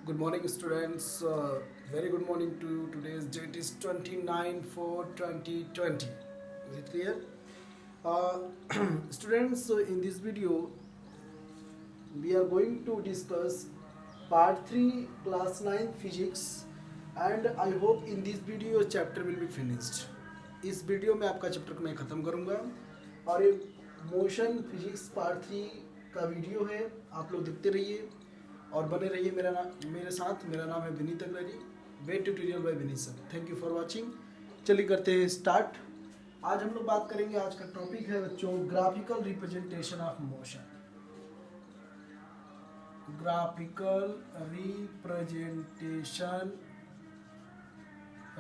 Good morning, students. Very good morning to you. Today's date is 29/4/2020. Is it clear? Uh, Students, in this video, we are going to discuss part 3, class 9 physics, and I hope in this video your chapter will be finished. इस video में आपका chapter मैं ख़त्म करूँगा और ये motion physics part 3 का video है। आप लोग देखते रहिए और बने रहिए मेरे साथ। मेरा नाम है Vineet Agarwal, vet tutorial by Vineet sir. Thank you for watching. चलिए करते हैं स्टार्ट। आज हम लोग बात करेंगे, आज का टॉपिक है बच्चों graphical representation of motion. Graphical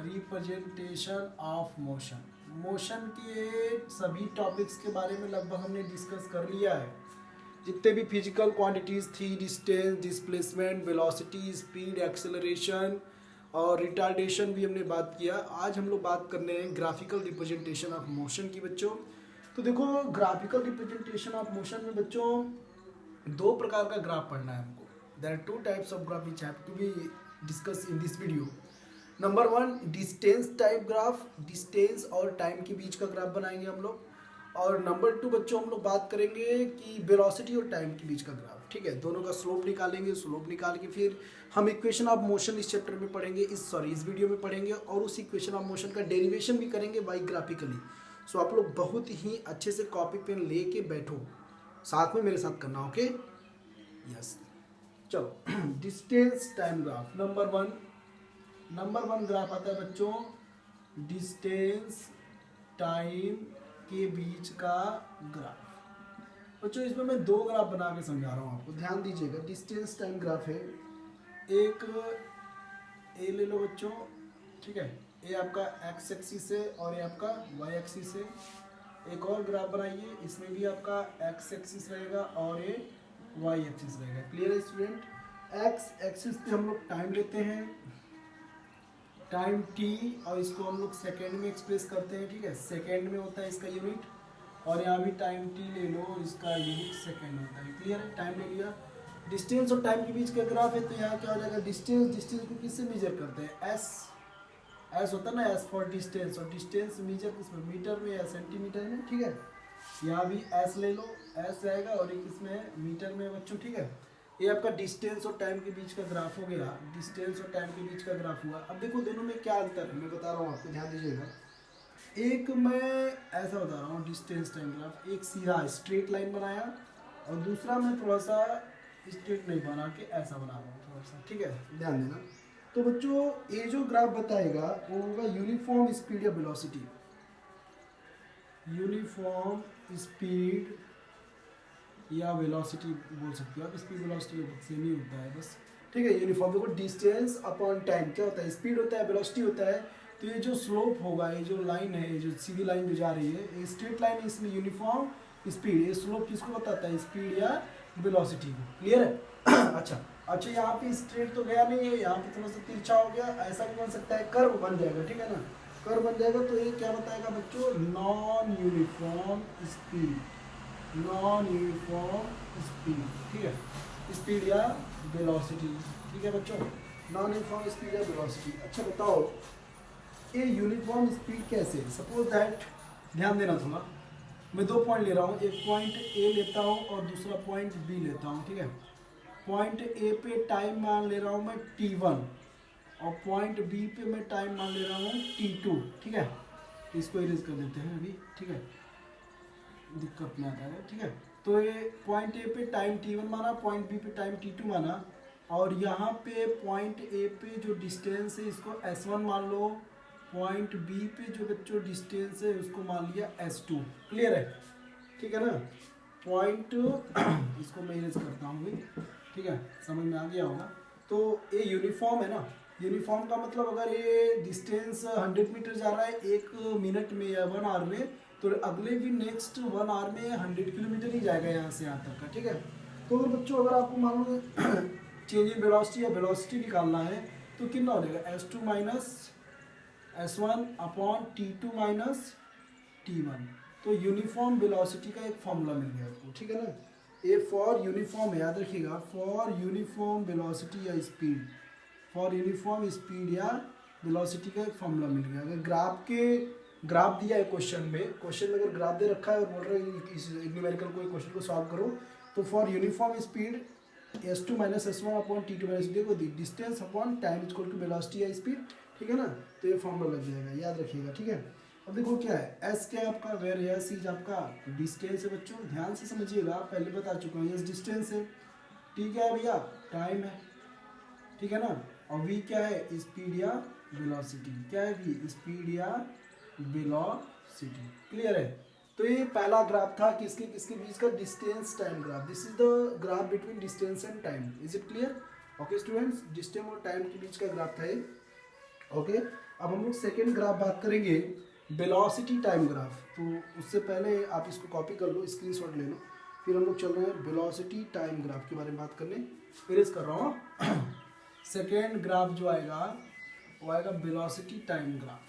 representation of motion. Motion के सभी टॉपिक्स के बारे में लगभग हमने डिस्कस कर लिया है। जितने भी फिजिकल क्वांटिटीज थी, distance, displacement, velocity, speed, acceleration और रिटार्डेशन भी हमने बात किया। आज हम लोग बात करने हैं ग्राफिकल रिप्रेजेंटेशन ऑफ मोशन की बच्चों। तो देखो, ग्राफिकल रिप्रेजेंटेशन ऑफ मोशन में बच्चों दो प्रकार का ग्राफ पढ़ना है हमको। There are two types of graph which have to be discuss in this video. Number 1 distance type graph, distance और टाइम के बीच का ग्राफ बनाएंगे हम लोग। और नंबर 2 बच्चों हम लोग बात करेंगे कि वेलोसिटी और टाइम के बीच का ग्राफ। ठीक है, दोनों का स्लोप निकालेंगे। स्लोप निकाल के फिर हम इक्वेशन ऑफ मोशन इस चैप्टर में पढ़ेंगे, इस वीडियो में पढ़ेंगे, और उस इक्वेशन ऑफ मोशन का डेरिवेशन भी करेंगे बाई ग्राफिकली। सो आप लोग बहुत ही अच्छे से कॉपी पेन लेके बैठो, साथ में मेरे साथ करना। Okay, yes. चलो, distance time graph. Number one graph आता है बच्चों डिस्टेंस टाइम के बीच का ग्राफ। बच्चों इसमें मैं दो ग्राफ बना के समझा रहा हूँ आपको, ध्यान दीजिएगा। डिस्टेंस टाइम ग्राफ है, एक ए ले लो बच्चों। ठीक है, ये आपका एक्स एक्सिस है और ये आपका वाई एक्सिस है। एक और ग्राफ बनाइए, इसमें भी आपका एक्स एक्सिस रहेगा और ये वाई एक्सिस रहेगा। क्लियर है स्टूडेंट? एक्स एक्सिस पे हम लोग टाइम लेते हैं, टाइम टी, और इसको हम लोग सेकेंड में एक्सप्रेस करते हैं। ठीक है, सेकेंड में होता है इसका यूनिट, और यहाँ भी टाइम टी ले लो, इसका यूनिट सेकेंड होता है। क्लियर है? टाइम ले लिया। डिस्टेंस और टाइम के बीच का ग्राफ है, तो यहाँ क्या हो जाएगा? डिस्टेंस को किससे मेजर करते हैं? एस होता है ना, एस फॉर डिस्टेंस, और डिस्टेंस मेजर किसमें? मीटर में या सेंटीमीटर में। ठीक है, यहाँ भी एस ले लो, एस रहेगा, और एक इसमें मीटर में बच्चों। ठीक है, ये आपका डिस्टेंस और टाइम के बीच का ग्राफ हो गया। डिस्टेंस और टाइम के बीच का ग्राफ हुआ। अब देखो दोनों में क्या अंतर है, मैं बता रहा हूँ आपको, ध्यान दीजिएगा। एक मैं ऐसा बता रहा हूँ डिस्टेंस टाइम ग्राफ, एक सीधा स्ट्रेट लाइन बनाया, और दूसरा मैं थोड़ा सा स्ट्रेट नहीं बना के ऐसा बना रहा हूँ थोड़ा सा। ठीक है, ध्यान देना। तो बच्चों ये जो ग्राफ बताएगा वो होगा यूनिफॉर्म स्पीड या वेलोसिटी। यूनिफॉर्म स्पीड या वेलोसिटी बोल सकते हो आप। स्पीड वेलोसिटी सेम ही होता है बस। ठीक है, यूनिफॉर्म। देखो डिस्टेंस अपॉन टाइम क्या होता है? स्पीड होता है, वेलोसिटी होता है। तो ये जो स्लोप होगा, ये जो लाइन है, ये जो सीधी लाइन जो जा रही है, ये स्ट्रेट लाइन है, इसलिए यूनिफॉर्म स्पीड। ये स्लोप किसको बताता है? स्पीड या वेलोसिटी को। क्लियर है? अच्छा यहाँ पे स्ट्रेट तो गया नहीं है, यहाँ पे थोड़ा सा तिरछा हो गया। ऐसा भी बन सकता है, कर्व बन जाएगा। ठीक है ना, कर्व बन जाएगा। तो ये क्या बताएगा बच्चों? Non uniform speed. Non uniform speed. ठीक है, स्पीड या वेलोसिटी। ठीक है बच्चों, नॉन यूनिफॉर्म स्पीड या वेलोसिटी। अच्छा बताओ, ये यूनिफॉर्म स्पीड कैसे? सपोज दैट, ध्यान देना थोड़ा, मैं दो पॉइंट ले रहा हूँ। एक पॉइंट ए लेता हूँ और दूसरा पॉइंट बी लेता हूँ। ठीक है, पॉइंट ए पे टाइम मान ले रहा हूँ मैं t1, और पॉइंट बी पे मैं टाइम मान ले रहा हूँ t2। ठीक है, इसको इरेज कर देते हैं अभी। ठीक है, दिक्कत में आता है। ठीक है, तो ये पॉइंट ए पे टाइम t1 माना, पॉइंट बी पे टाइम t2 माना, और यहाँ पे पॉइंट ए पे जो डिस्टेंस है इसको s1 मान लो, पॉइंट बी पे जो बच्चों डिस्टेंस है उसको मान लिया s2। क्लियर है? ठीक है ना, पॉइंट इसको मैं इरेज करता हूँ भाई। ठीक है, समझ में आ गया होगा। तो ये यूनिफॉर्म है ना। यूनिफॉर्म का मतलब अगर ये डिस्टेंस 100 मीटर जा रहा है 1 मिनट में या 1 आवर में, तो अगले भी नेक्स्ट 1 आवर में 100 किलोमीटर ही जाएगा यहाँ से यहाँ तक का। ठीक है, तो बच्चों अगर आपको मान लो चेंज इन वेलोसिटी या वेलोसिटी निकालना है, तो कितना हो जाएगा? s2 minus s1 upon t2 minus t1। तो यूनिफॉर्म वेलोसिटी का एक फॉर्मूला मिल गया आपको। ठीक है ना, ए फॉर यूनिफॉर्म है, याद रखिएगा, फॉर यूनिफॉर्म वेलोसिटी या स्पीड, फॉर यूनिफॉर्म स्पीड या वेलोसिटी का एक फॉर्मूला मिल गया। अगर ग्राफ दिया है क्वेश्चन में अगर ग्राफ दे रखा है और बोल रहे हैं इस न्यूमेरिकल कोई क्वेश्चन को सॉल्व करो, तो for uniform speed s2 minus s1 upon t2 minus देखो distance upon time equal to velocity या स्पीड, ठीक है ना। तो ये फॉर्मूला लग जाएगा, याद रखिएगा, ठीक है। अब देखो क्या है, s क्या है आपका, वेर एस इज आपका डिस्टेंस है बच्चों, ध्यान से समझिएगा, पहले बता चुका हूँ, s डिस्टेंस है, t क्या है भैया, टाइम है, ठीक है ना। और v क्या है, स्पीड या वेलोसिटी, क्या है v, स्पीड या वेलोसिटी, क्लियर है। तो ये पहला ग्राफ था किसके किसके बीच का, distance time graph, this is the graph between distance and time, is it clear, okay students, distance और टाइम के बीच का ग्राफ था ये, ओके। अब हम लोग सेकेंड ग्राफ बात करेंगे, वेलोसिटी टाइम ग्राफ। तो उससे पहले आप इसको कॉपी कर लो, स्क्रीनशॉट ले लो, फिर हम लोग चल रहे हैं वेलोसिटी टाइम ग्राफ के बारे में बात करने, इरेज कर रहा हूँ। सेकेंड ग्राफ जो आएगा वो आएगा velocity time graph.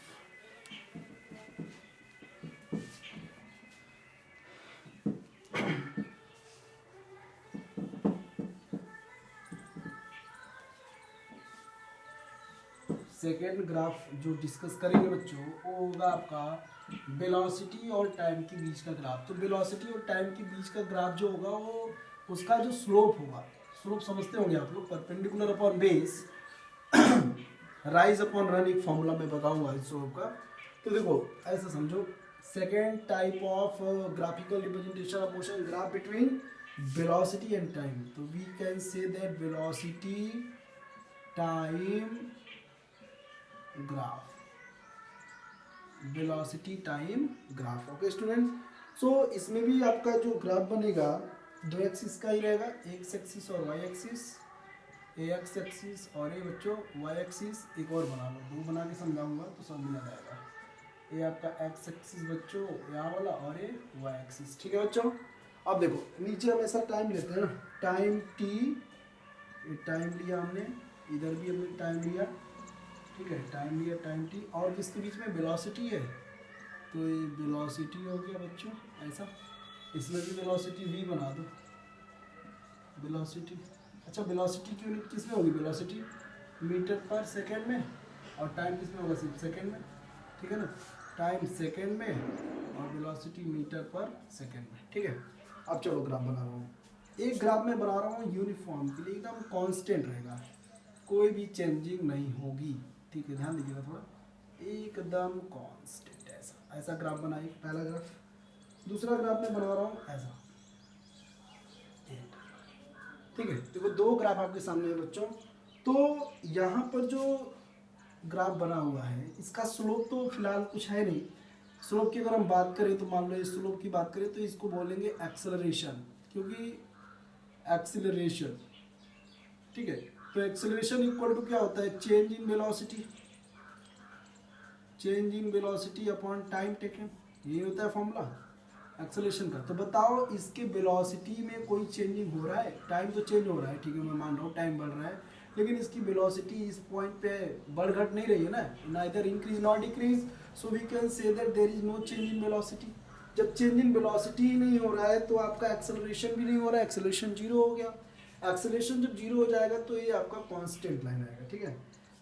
Second graph जो डिस्कस करेंगे बच्चों वो होगा आपका वेलोसिटी और टाइम के बीच का ग्राफ। तो वेलोसिटी और टाइम के बीच का ग्राफ जो होगा वो उसका जो स्लोप होगा, स्लोप समझते होंगे आप लोग, perpendicular upon base rise upon run, एक फॉर्मूला मैं बताऊंगा इस स्लोप का। तो देखो ऐसा समझो, second type of graphical representation of motion graph between velocity and time. तो we can say that velocity time graph, velocity time graph, okay student. So इसमें भी आपका जो ग्राफ बनेगा दो एक्सिस का ही रहेगा, एक्स एक्सिस और वाई एक्सिस, एक्स एक्सिस और ये बच्चों वाई एक्सिस, एक और बना लो, दो बना के समझाऊंगा तो सब मिल जाएगा। ये आपका एक्स एक्सिस बच्चों यहाँ वाला और ये वाई एक्सिस, ठीक है बच्चों। अब देखो नीचे हम ऐसा टाइम लेते हैं ना, टाइम टी, ये टाइम लिया हमने, इधर भी हमने टाइम लिया, ठीक है, टाइम लिया टाइम टी, और किसके बीच में वेलोसिटी है, तो ये वेलोसिटी हो गया बच्चों ऐसा, इसमें भी वेलोसिटी v बना दो, वेलोसिटी, अच्छा वेलोसिटी की यूनिट किस में होगी, वेलोसिटी मीटर पर सेकेंड में, और टाइम किस में होगा, सिर्फ सेकेंड में, ठीक है ना, टाइम सेकेंड में और वेलोसिटी मीटर पर सेकेंड में, ठीक है। अब चलो ग्राफ बना रहा हूँ, एक ग्राफ में बना रहा हूँ यूनिफॉर्म के लिए, एकदम कांस्टेंट रहेगा, कोई भी चेंजिंग नहीं होगी, ठीक है, ध्यान दीजिएगा थोड़ा, एकदम कांस्टेंट, ऐसा ऐसा ग्राफ बनाइए, पहला ग्राफ। दूसरा ग्राफ मैं बना रहा हूँ ऐसा, ठीक है। देखो दो ग्राफ आपके सामने है बच्चों। तो यहाँ पर जो ग्राफ बना हुआ है इसका स्लोप तो फिलहाल कुछ है नहीं, स्लोप की अगर हम बात करें तो मान लो इस स्लोप की बात करें तो इसको बोलेंगे एक्सेलरेशन, क्योंकि एक्सेलरेशन, ठीक है। तो एक्सेलरेशन इक्वल टू क्या होता है, change in velocity, change in velocity upon time taken, ये होता है फॉर्मूला एक्सेलरेशन का। तो बताओ इसके वेलोसिटी में कोई चेंजिंग हो रहा है, टाइम तो चेंज हो रहा है, ठीक है, मैं मान रहा हूँ टाइम बढ़ रहा है, लेकिन इसकी वेलोसिटी इस पॉइंट पे बढ़ घट नहीं रही है ना, neither increase not decrease, so we can say that there is no change in velocity. जब चेंज इन वेलोसिटी ही नहीं हो रहा है तो आपका एक्सेलरेशन भी नहीं हो रहा है, एक्सेलरेशन जीरो हो गया। एक्सेलरेशन जब जीरो हो जाएगा तो ये आपका कांस्टेंट लाइन आएगा, ठीक है।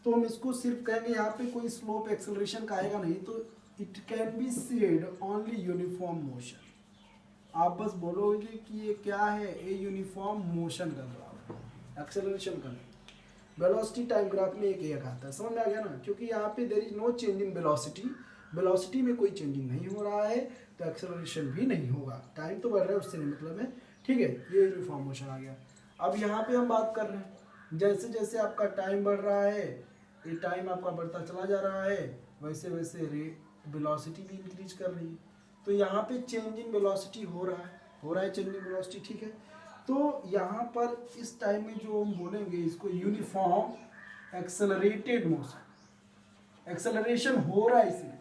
तो हम इसको सिर्फ कहेंगे यहाँ पे कोई स्लोप एक्सेलरेशन का आएगा नहीं, तो it can be said only uniform motion. आप बस बोलोगे कि ये क्या है, ये यूनिफॉर्म मोशन का ग्राफ है, एक्सेलरेशन का नहीं। वेलोसिटी टाइम ग्राफ में एक आता है, समझ में आ गया ना, क्योंकि यहाँ पे there is no change in velocity, velocity में कोई चेंजिंग नहीं हो रहा है तो एक्सेलरेशन भी नहीं होगा, टाइम तो बढ़ रहा है उससे नहीं मतलब है, ठीक है। ये यूनिफॉर्म मोशन आ गया। अब यहाँ पे हम बात कर रहे हैं जैसे जैसे आपका टाइम बढ़ रहा है, ये टाइम आपका बढ़ता चला जा रहा है, वैसे वैसे वेलोसिटी भी इंक्रीज कर रही है। तो यहाँ पे चेंज इन वेलोसिटी हो रहा है चेंज इन वेलोसिटी, ठीक है। तो यहाँ पर इस टाइम में जो हम बोलेंगे इसको यूनिफॉर्म एक्सेलरेटेड मोशन, एक्सेलरेशन हो रहा है इसमें,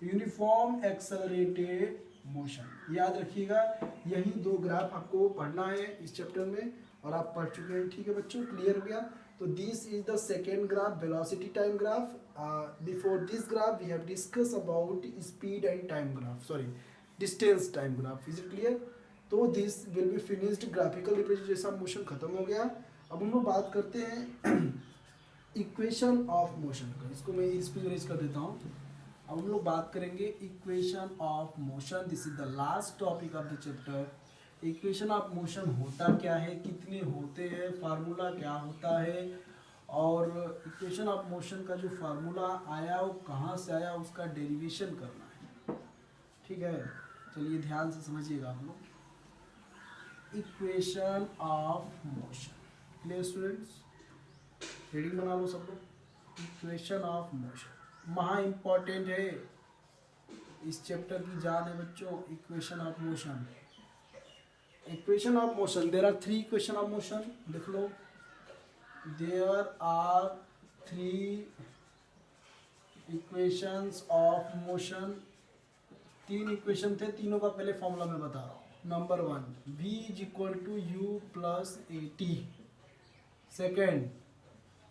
यूनिफॉर्म एक्सेलरेटेड मोशन, याद रखिएगा। यही दो ग्राफ आपको पढ़ना है इस चैप्टर में और आप पढ़ चुके हैं, ठीक है बच्चों, क्लियर हो गया। तो this is the second graph, velocity time graph. Before this graph we have discuss about speed and time graph, sorry distance time graph, is it clear. तो this will be finished graphical representation of motion खत्म हो गया। अब हम लोग बात करते हैं इक्वेशन ऑफ मोशन का। इसको मैं इस पे रेज कर देता हूँ। अब हम लोग बात करेंगे equation of motion. This is the last topic of the chapter. Equation of motion होता क्या है, कितने होते हैं, फार्मूला क्या होता है, और इक्वेशन ऑफ मोशन का जो फार्मूला आया वो कहाँ से आया, उसका डेरिवेशन करना है। ठीक है, चलिए ध्यान से समझिएगा आप लोग। Equation of motion, clear students? Heading बना लो सब लोग। इक्वेशन ऑफ मोशन महा इम्पॉर्टेंट है, इस चैप्टर की जान है बच्चों। Equation of motion, equation of motion, there are 3 equation of motion. लिख लो, there are 3 equations of motion. 3 equation थे, तीनों का पहले फॉर्मूला मैं बता रहा हूँ। Number 1, v is equal to u plus a t. Second,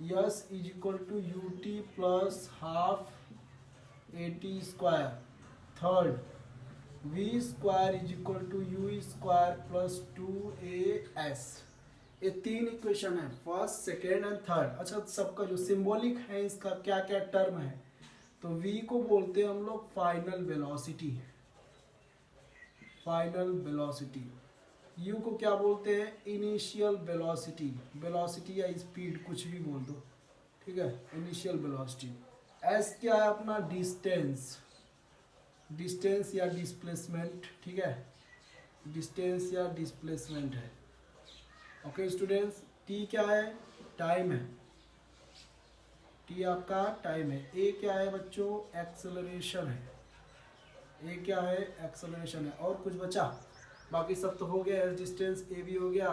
yes is equal to u t plus half a t square. Third, v square is equal to u square plus 2as। ये 3 equation है, first, second and third. अच्छा, सबका जो symbolic है इसका क्या क्या term है, तो v को बोलते हैं हम लोग final velocity, final velocity. u को क्या बोलते हैं, इनिशियल वेलोसिटी, वेलोसिटी या स्पीड कुछ भी बोल दो, ठीक है, इनिशियल वेलोसिटी। s क्या है अपना, डिस्टेंस, डिस्टेंस या डिस्प्लेसमेंट, ठीक है, डिस्टेंस या डिस्प्लेसमेंट है। ओके स्टूडेंट्स, t क्या है, टाइम है, t आपका टाइम है। a क्या है बच्चों, एक्सेलरेशन है, a क्या है, एक्सेलरेशन है। और कुछ बचा, बाकी सब तो हो गया, एस डिस्टेंस a भी हो गया,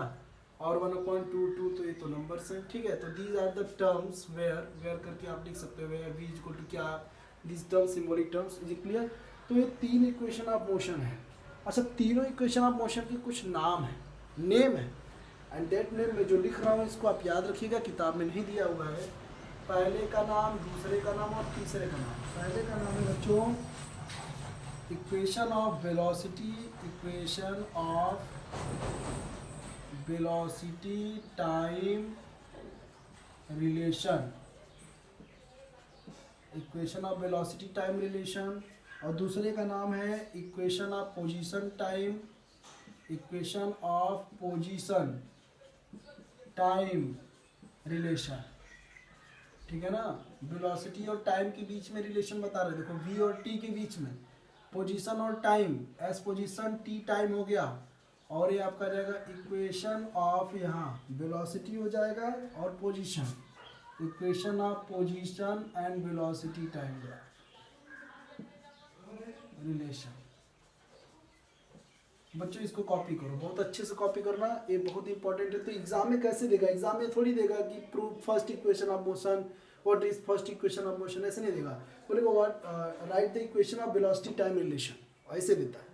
और 1/22 तो ये तो नंबर्स हैं, ठीक है। तो these are the terms where करके आप लिख सकते हो, वेयर v इक्वल टू क्या, this term symbolic terms, is clear. तो ये 3 इक्वेशन ऑफ मोशन है। अच्छा, तीनों इक्वेशन ऑफ मोशन के कुछ नाम है, नेम है, एंड दैट नेम में जो लिख रहा हूँ इसको आप याद रखिएगा, किताब में नहीं दिया हुआ है। पहले का नाम, दूसरे का नाम और तीसरे का नाम। पहले का नाम है बच्चों equation of velocity, equation of velocity time relation, equation of velocity time relation. और दूसरे का नाम है equation of position time, equation of position time relation, ठीक है ना। वेलोसिटी और टाइम के बीच में रिलेशन बता रहे, देखो v और t के बीच में, पोजीशन और time, s position t time हो गया, और ये आपका जाएगा इक्वेशन ऑफ, यहाँ वेलोसिटी हो जाएगा और position, equation of position and velocity time relation. बच्चों इसको कॉपी करो, बहुत अच्छे से कॉपी करना, ये बहुत इंपॉर्टेंट है। तो एग्जाम में कैसे देगा, एग्जाम में थोड़ी देगा कि prove first equation of motion, what is first equation of motion, ऐसे नहीं देगा। बोलेगा what, write the equation of velocity time relation, ऐसे देता है।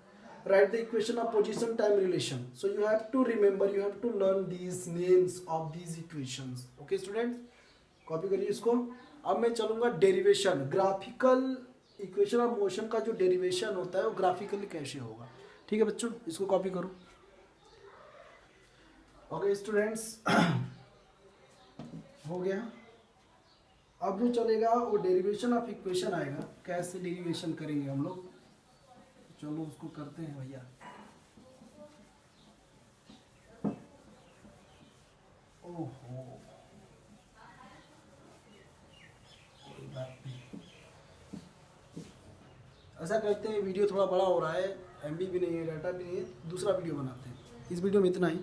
Write the equation of position time relation. So you have to remember, you have to learn these names of these equations. Okay student, copy करिए इसको। अब मैं चलूंगा derivation, graphical equation of motion का जो डेरिवेशन होता है वो ग्राफिकली कैसे होगा, ठीक है बच्चों, इसको कॉपी करो। ओके स्टूडेंट्स, हो गया। अब जो चलेगा वो डेरिवेशन ऑफ इक्वेशन आएगा, कैसे डेरिवेशन करेंगे हम लोग, चलो उसको करते हैं भैया। ओहो, कोई बात नहीं, ऐसा करते हैं, वीडियो थोड़ा बड़ा हो रहा है, MB भी नहीं है, डाटा भी नहीं है, दूसरा वीडियो बनाते हैं। इस वीडियो में इतना ही।